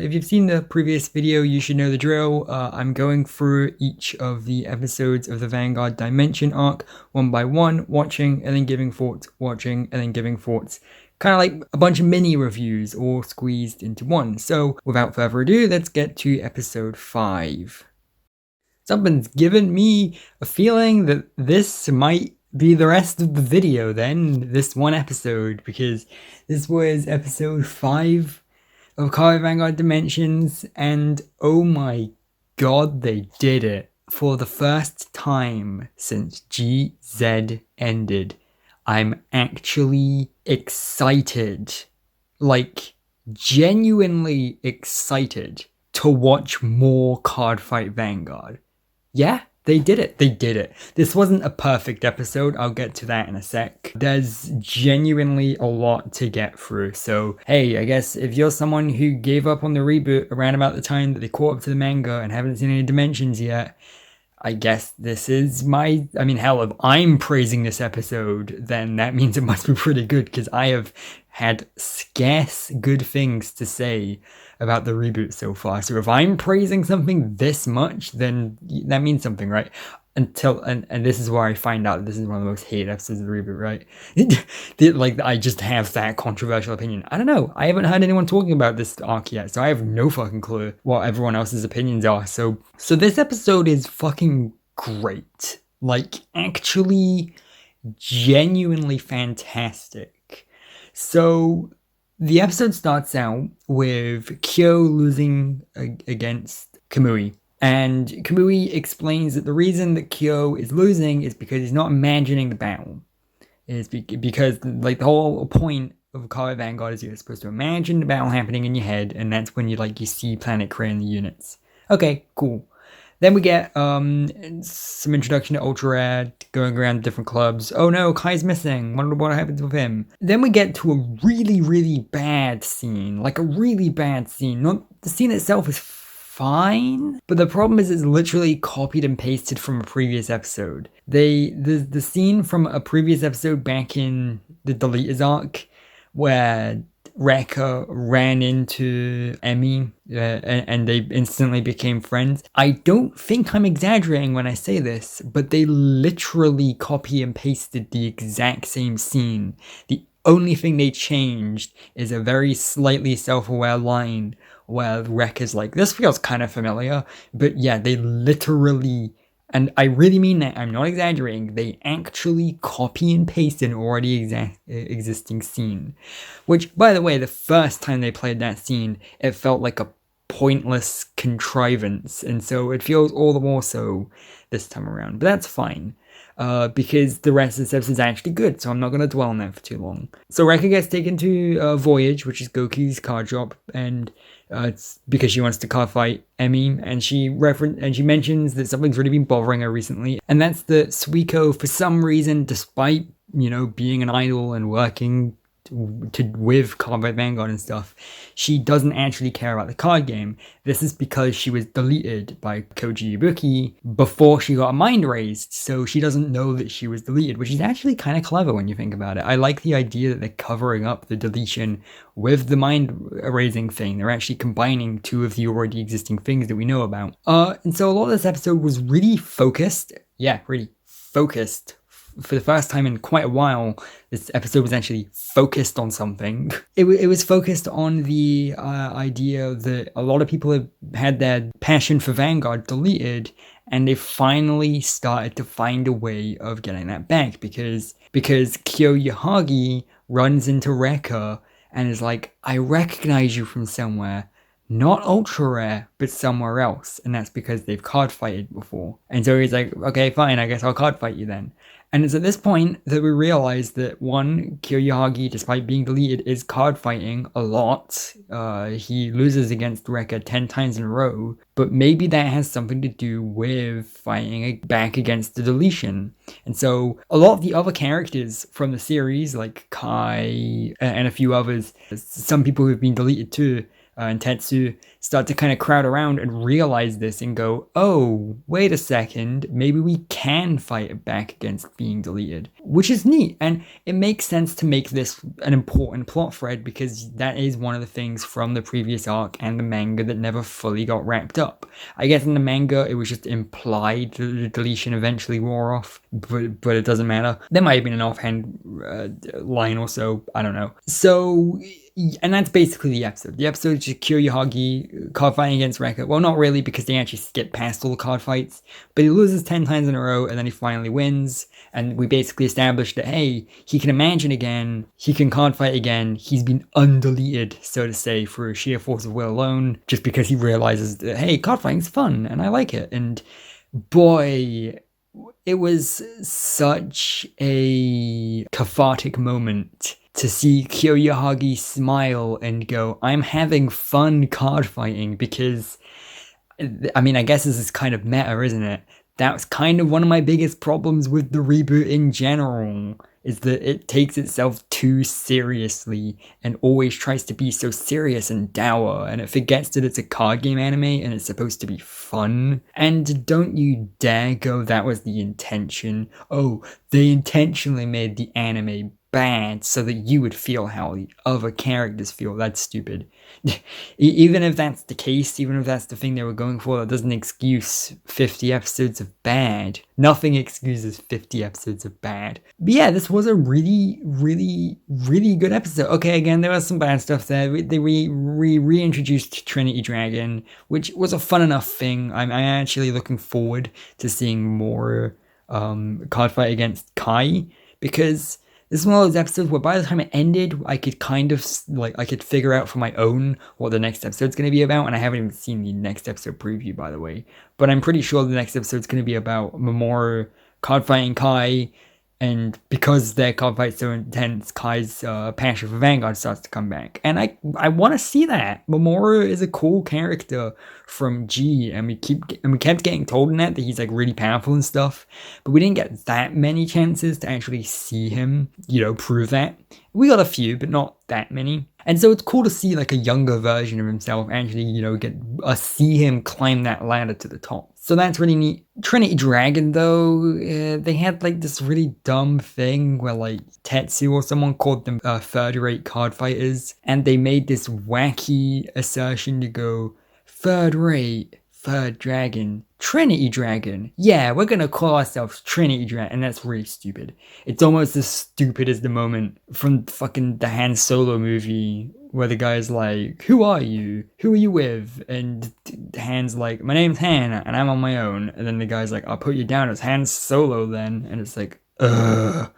if you've seen the previous video, you should know the drill. I'm going through each of the episodes of the Vanguard Dimension arc one by one, watching and then giving thoughts, watching and then giving thoughts. Kind of like a bunch of mini reviews all squeezed into one. So without further ado, let's get to episode 5. Something's given me a feeling that this might be the rest of the video then, this one episode, because this was episode 5 of Cardfight Vanguard Dimensions, and oh my god, they did it. For the first time since GZ ended, I'm actually excited, like genuinely excited to watch more Cardfight Vanguard. Yeah, they did it. They did it. This wasn't a perfect episode. I'll get to that in a sec. There's genuinely a lot to get through. So, hey, I guess if you're someone who gave up on the reboot around about the time that they caught up to the manga and haven't seen any Dimensions yet, I guess this is hell, if I'm praising this episode, then that means it must be pretty good, because I have had scarce good things to say about the reboot so far. So if I'm praising something this much, then that means something, right? And this is where I find out this is one of the most hated episodes of the reboot, right? I just have that controversial opinion. I don't know. I haven't heard anyone talking about this arc yet, so I have no fucking clue what everyone else's opinions are. So this episode is fucking great. Like, actually, genuinely fantastic. So the episode starts out with Kyo losing against Kamui. And Kamui explains that the reason that Kyo is losing is because he's not imagining the battle. It's because, like, the whole point of Cardfight Vanguard is you're supposed to imagine the battle happening in your head, and that's when you see Planet creating the units. Okay, cool. Then we get some introduction to Ultra Rare, going around different clubs. Oh no, Kai's missing. Wonder what happens with him. Then we get to a really, really bad scene. Like, a really bad scene. Not the scene itself is fine, but the problem is it's literally copied and pasted from a previous episode. The scene from a previous episode back in the Deleters arc, where Rekka ran into Emmy and they instantly became friends. I don't think I'm exaggerating when I say this, but they literally copy and pasted the exact same scene. The only thing they changed is a very slightly self-aware line where Rekka's like, this feels kind of familiar. But yeah, they literally, and I really mean that, I'm not exaggerating, they actually copy and paste an already existing scene. Which, by the way, the first time they played that scene, it felt like a pointless contrivance, and so it feels all the more so this time around. But that's fine, because the rest of this episode is actually good, so I'm not going to dwell on that for too long. So Rekka gets taken to Voyage, which is Goku's card shop, and it's because she wants to card fight Emmy, and she mentions that something's really been bothering her recently, and that's that Suiko, for some reason, despite being an idol and working with Cardfight Vanguard and stuff, she doesn't actually care about the card game. This is because she was deleted by Koji Ibuki before she got a mind raised, so she doesn't know that she was deleted, which is actually kind of clever when you think about it. I like the idea that they're covering up the deletion with the mind raising thing. They're actually combining two of the already existing things that we know about. And so a lot of this episode was really focused. Yeah, really focused. For the first time in quite a while, this episode was actually focused on something. It was focused on the idea that a lot of people have had their passion for Vanguard deleted, and they finally started to find a way of getting that back, because Kyo Yahagi runs into Rekka and is like, I recognize you from somewhere. Not Ultra Rare, but somewhere else. And that's because they've card fighted before. And so he's like, okay, fine, I guess I'll card fight you then. And it's at this point that we realize that, one, Kyoyagi, despite being deleted, is card fighting a lot. He loses against Rekka 10 times in a row, but maybe that has something to do with fighting back against the deletion. And so a lot of the other characters from the series, like Kai and a few others, some people who've been deleted too, and Tetsu start to kind of crowd around and realize this and go, oh, wait a second, maybe we can fight it back against being deleted, which is neat. And it makes sense to make this an important plot thread because that is one of the things from the previous arc and the manga that never fully got wrapped up. I guess in the manga, it was just implied that the deletion eventually wore off, but it doesn't matter. There might have been an offhand line or so, I don't know. So, and that's basically the episode. The episode is just Kiyohagi card fighting against Rekka. Well, not really, because they actually skip past all the card fights, but he loses 10 times in a row, and then he finally wins, and we basically established that, hey, he can imagine again, he can card fight again, he's been undeleted, so to say, through sheer force of will alone, just because he realizes that, hey, card fighting's fun, and I like it, and boy, it was such a cathartic moment to see Kiyohagi smile and go, I'm having fun card fighting, because, I mean, I guess this is kind of meta, isn't it? That was kind of one of my biggest problems with the reboot in general, is that it takes itself too seriously and always tries to be so serious and dour, and it forgets that it's a card game anime and it's supposed to be fun. And don't you dare go, that was the intention. Oh, they intentionally made the anime bad so that you would feel how the other characters feel. That's stupid. Even if that's the case, even if that's the thing they were going for, that doesn't excuse 50 episodes of bad. Nothing excuses 50 episodes of bad. But yeah, this was a really, really, really good episode. Okay, again, there was some bad stuff there. They reintroduced Trinity Dragon, which was a fun enough thing. I'm actually looking forward to seeing more card fight against Kai, because this is one of those episodes where by the time it ended, I could kind of, I could figure out for my own what the next episode's going to be about, and I haven't even seen the next episode preview, by the way. But I'm pretty sure the next episode's going to be about Mamoru card fighting Kai, and because their card fight's so intense, Kai's passion for Vanguard starts to come back. And I want to see that. Mamoru is a cool character from G, and we kept getting told in that he's really powerful and stuff, but we didn't get that many chances to actually see him, prove that. We got a few, but not that many. And so it's cool to see a younger version of himself actually, see him climb that ladder to the top. So that's really neat. Trinity Dragon, though, they had this really dumb thing where Tetsu or someone called them third-rate card fighters, and they made this wacky assertion to go, third-rate, third dragon, Trinity Dragon. Yeah, we're gonna call ourselves Trinity Dragon, and that's really stupid. It's almost as stupid as the moment from fucking the Han Solo movie where the guy's like, who are you? Who are you with? And Han's like, my name's Han, and I'm on my own. And then the guy's like, I'll put you down as Han Solo then. And it's like, ugh.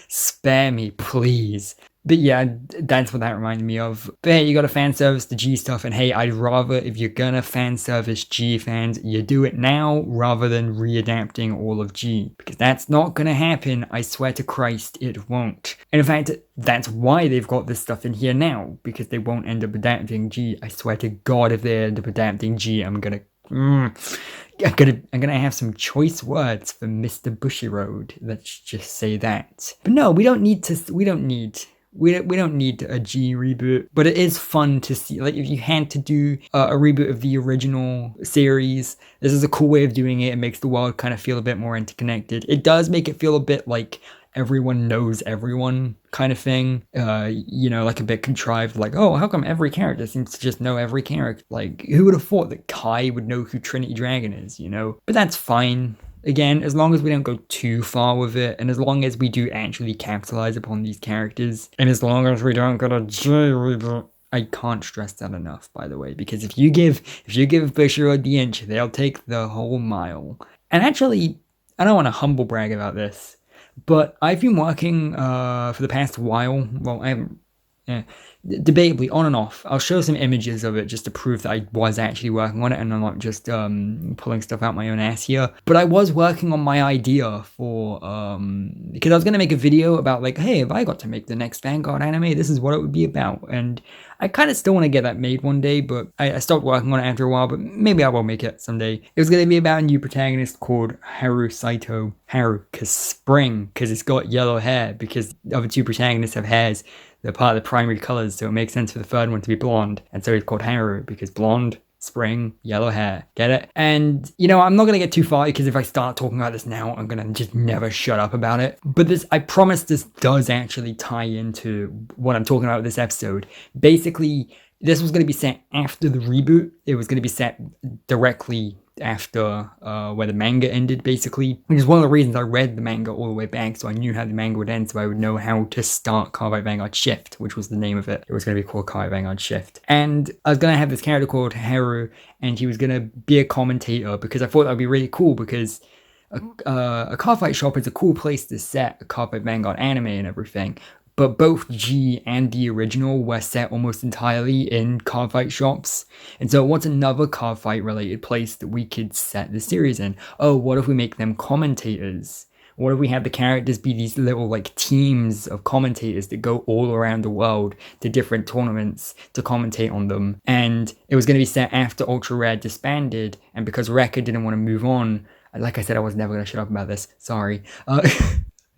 Spare me, please. But yeah, that's what that reminded me of. But hey, you gotta fan service the G stuff, and hey, I'd rather, if you're gonna fan service G fans, you do it now rather than readapting all of G. Because that's not gonna happen, I swear to Christ, it won't. And in fact, that's why they've got this stuff in here now, because they won't end up adapting G. I swear to God, if they end up adapting G, I'm gonna have some choice words for Mr. Bushiroad. Let's just say that. But no, we don't need a G reboot, but it is fun to see. If you had to do a reboot of the original series, this is a cool way of doing it. It makes the world kind of feel a bit more interconnected. It does make it feel a bit like everyone knows everyone kind of thing, a bit contrived, oh, how come every character seems to just know every character? Who would have thought that Kai would know who Trinity Dragon is, But that's fine. Again, as long as we don't go too far with it, and as long as we do actually capitalize upon these characters, and as long as we don't get a J reboot. I can't stress that enough, by the way, because if you give Bushiroad the inch, they'll take the whole mile. And actually, I don't want to humble brag about this, but I've been working for the past while. Well, I haven't. Debatably, on and off. I'll show some images of it just to prove that I was actually working on it and I'm not just pulling stuff out my own ass here. But I was working on my idea for because I was going to make a video about hey, if I got to make the next Vanguard anime, this is what it would be about. And I kind of still want to get that made one day, but I stopped working on it after a while, but maybe I will make it someday. It was going to be about a new protagonist called Haru Saito. Haru, because it's got yellow hair, because the other two protagonists have hairs. They're part of the primary colors colors, so it makes sense for the third one to be blonde. And so he's called Haru because blonde, spring, yellow hair. Get it? And, you know, I'm not going to get too far because if I start talking about this now, I'm going to just never shut up about it. But this, I promise this does actually tie into what I'm talking about with this episode. Basically, this was going to be set after the reboot. It was going to be set directly after where the manga ended, basically, which is one of the reasons I read the manga all the way back, so I knew how the manga would end, so I would know how to start Cardfight Vanguard Shift, which was the name of it. It was going to be called Cardfight Vanguard Shift. And I was going to have this character called Haru, and he was going to be a commentator, because I thought that would be really cool, because a Cardfight shop is a cool place to set a Cardfight Vanguard anime and everything. But both G and the original were set almost entirely in cardfight shops. And so what's another cardfight related place that we could set the series in? Oh, what if we make them commentators? What if we have the characters be these little like teams of commentators that go all around the world to different tournaments to commentate on them? And it was going to be set after Ultra Rare disbanded. And because Rekka didn't want to move on, like I said, I was never going to shut up about this. Sorry.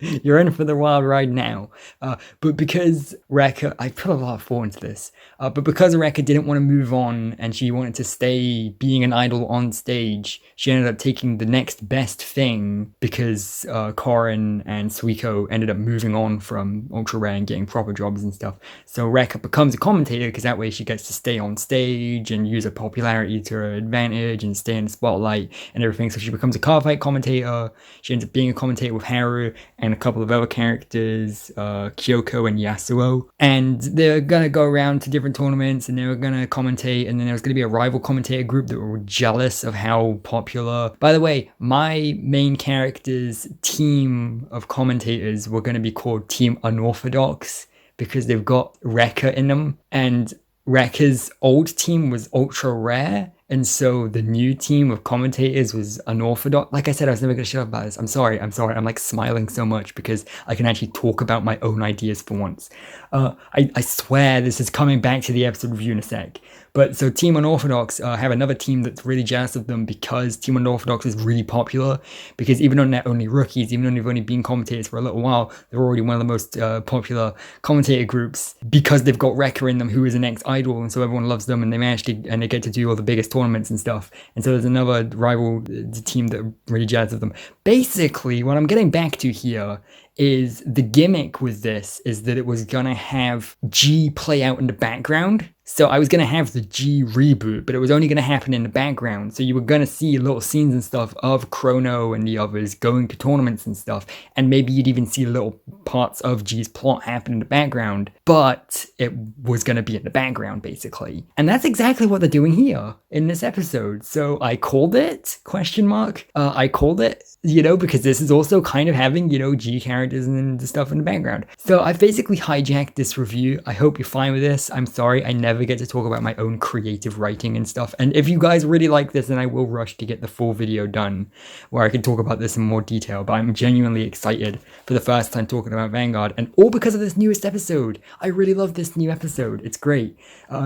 You're in for the wild ride now. But because Rekka, I put a lot of thought into this, but because Rekka didn't want to move on and she wanted to stay being an idol on stage, she ended up taking the next best thing because Korin and Suiko ended up moving on from Ultra Rare and getting proper jobs and stuff. So Rekka becomes a commentator because that way she gets to stay on stage and use her popularity to her advantage and stay in the spotlight and everything. So she becomes a cardfight commentator. She ends up being a commentator with Haru and a couple of other characters, Kyoko and Yasuo. And they're gonna go around to different tournaments and they were gonna commentate, and then there was gonna be a rival commentator group that were jealous of how popular. By the way, my main character's team of commentators were gonna be called Team Unorthodox because they've got Rekka in them, and Rekka's old team was Ultra Rare. And so the new team of commentators was unorthodox. Like I said, I was never going to shut up about this. I'm sorry. I'm like smiling so much because I can actually talk about my own ideas for once. I swear this is coming back to the episode review in a sec. But so Team Unorthodox have another team that's really jealous of them because Team Unorthodox is really popular. Because even though they're only rookies, even though they've only been commentators for a little while, they're already one of the most popular commentator groups because they've got Rekka in them, who is an ex-idol, and so everyone loves them, and they manage to, and they get to do all the biggest tournaments and stuff. And so there's another rival team that are really jealous of them. Basically, what I'm getting back to here is the gimmick with this is that it was gonna have G play out in the background. So I was going to have the G reboot, but it was only going to happen in the background. So you were going to see little scenes and stuff of Chrono and the others going to tournaments and stuff. And maybe you'd even see little parts of G's plot happen in the background. But it was going to be in the background, basically. And that's exactly what they're doing here in this episode. So I called it, ? I called it, you know, because this is also kind of having, you know, G characters and the stuff in the background. So I basically hijacked this review. I hope you're fine with this. I'm sorry, I never get to talk about my own creative writing and stuff. And if you guys really like this, then I will rush to get the full video done where I can talk about this in more detail. But I'm genuinely excited for the first time talking about Vanguard, and all because of this newest episode. I really love this new episode. It's great.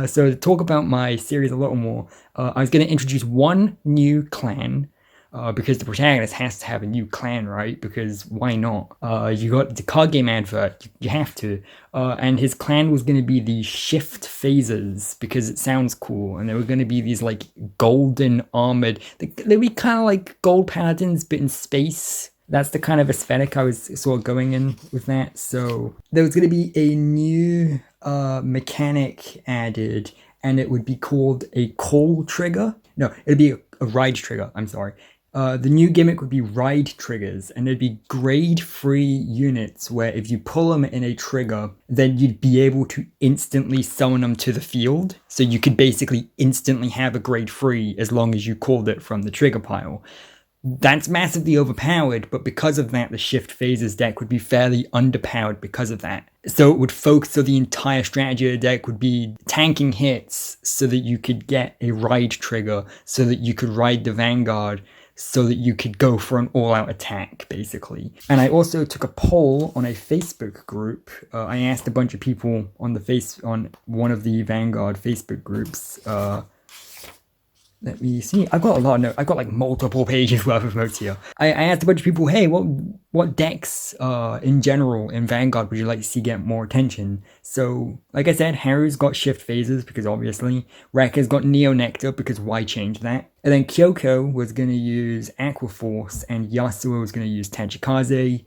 So to talk about my series a little more, I was going to introduce one new clan. Because the protagonist has to have a new clan, right? Because why not? You got the card game advert, you have to. And his clan was going to be the Shift Phasers because it sounds cool. And they were going to be these like golden armored, they'd be kind of like gold paladins but in space. That's the kind of aesthetic I was sort of going in with that. So there was going to be a new mechanic added, and it would be called a call trigger. No, it'd be a ride trigger, I'm sorry. The new gimmick would be ride triggers, and there'd be grade 3 units where if you pull them in a trigger, then you'd be able to instantly summon them to the field. So you could basically instantly have a grade 3 as long as you called it from the trigger pile. That's massively overpowered, but because of that, the Shift Phasers deck would be fairly underpowered because of that. So it would focus, so the entire strategy of the deck would be tanking hits so that you could get a ride trigger, so that you could ride the Vanguard, so that you could go for an all-out attack, basically. And I also took a poll on a Facebook group. I asked a bunch of people on one of the Vanguard Facebook groups, Let me see. I've got a lot of notes. I've got like multiple pages worth of notes here. I asked a bunch of people, hey, what decks in general in Vanguard would you like to see get more attention? So, like I said, Haru's got Shift Phases because obviously. Rekka's got Neo Nectar because why change that? And then Kyoko was going to use Aqua Force and Yasuo was going to use Tachikaze.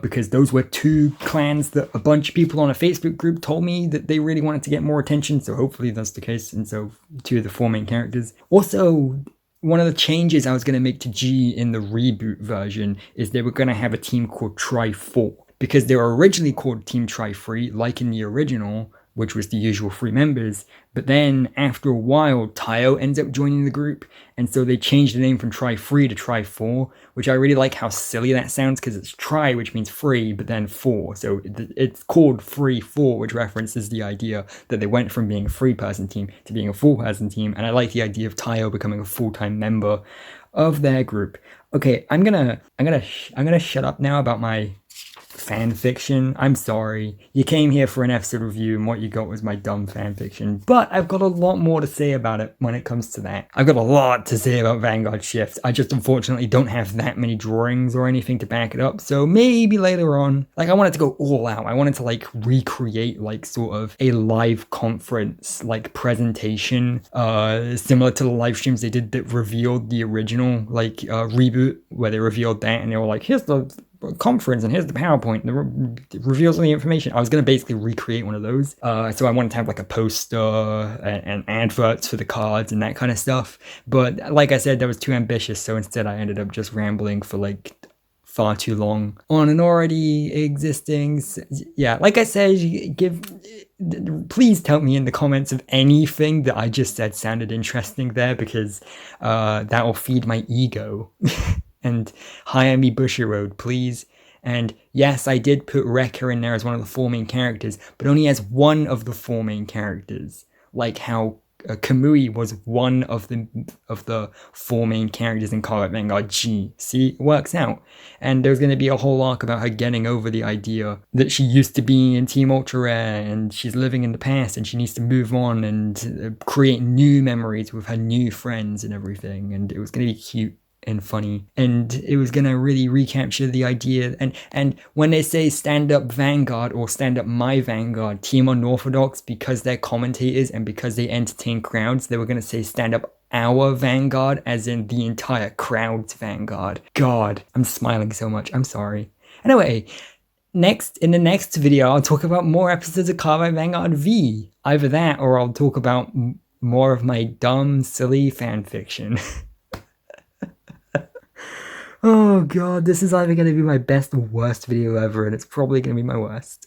Because those were two clans that a bunch of people on a Facebook group told me that they really wanted to get more attention, so hopefully that's the case, and so two of the four main characters. Also, one of the changes I was going to make to G in the reboot version is they were going to have a team called Tri-4, because they were originally called Team Tri-3, like in the original, which was the usual 3 members, but then after a while, Tayo ends up joining the group, and so they changed the name from Tri-3 to Tri-4, which I really like how silly that sounds, because it's Tri, which means 3, but then 4, so it's called 3-4, which references the idea that they went from being a 3-person team to being a 4-person team, and I like the idea of Tayo becoming a full-time member of their group. Okay, I'm gonna shut up now about my fan fiction. I'm sorry. You came here for an episode review and what you got was my dumb fan fiction. But I've got a lot more to say about it when it comes to that. I've got a lot to say about Vanguard Shift. I just unfortunately don't have that many drawings or anything to back it up. So maybe later on, like I wanted to go all out. I wanted to like recreate like sort of a live conference like presentation similar to the live streams they did that revealed the original like reboot, where they revealed that and they were like, here's the conference and here's the PowerPoint that reveals all the information. I was going to basically recreate one of those. So I wanted to have like a poster and adverts for the cards and that kind of stuff. But like I said, that was too ambitious. So instead I ended up just rambling for like far too long on an already existing. Yeah, like I said, please tell me in the comments if anything that I just said sounded interesting there, because that will feed my ego. And hire me Bushiroad, please. And yes, I did put Rekka in there as one of the 4 main characters, but only as one of the 4 main characters. Like how Kamui was one of the 4 main characters in Cardfight Vanguard G. See, it works out. And there's going to be a whole arc about her getting over the idea that she used to be in Team Ultra Rare and she's living in the past and she needs to move on and create new memories with her new friends and everything. And it was going to be cute and funny, and it was gonna really recapture the idea. And when they say stand up Vanguard or stand up my Vanguard, Team Unorthodox, because they're commentators and because they entertain crowds, they were gonna say stand up our Vanguard, as in the entire crowd's Vanguard. God, I'm smiling so much. I'm sorry. Anyway, in the next video, I'll talk about more episodes of Cardfight Vanguard V. Either that, or I'll talk about more of my dumb, silly fan fiction. Oh god, this is either going to be my best or worst video ever, and it's probably going to be my worst.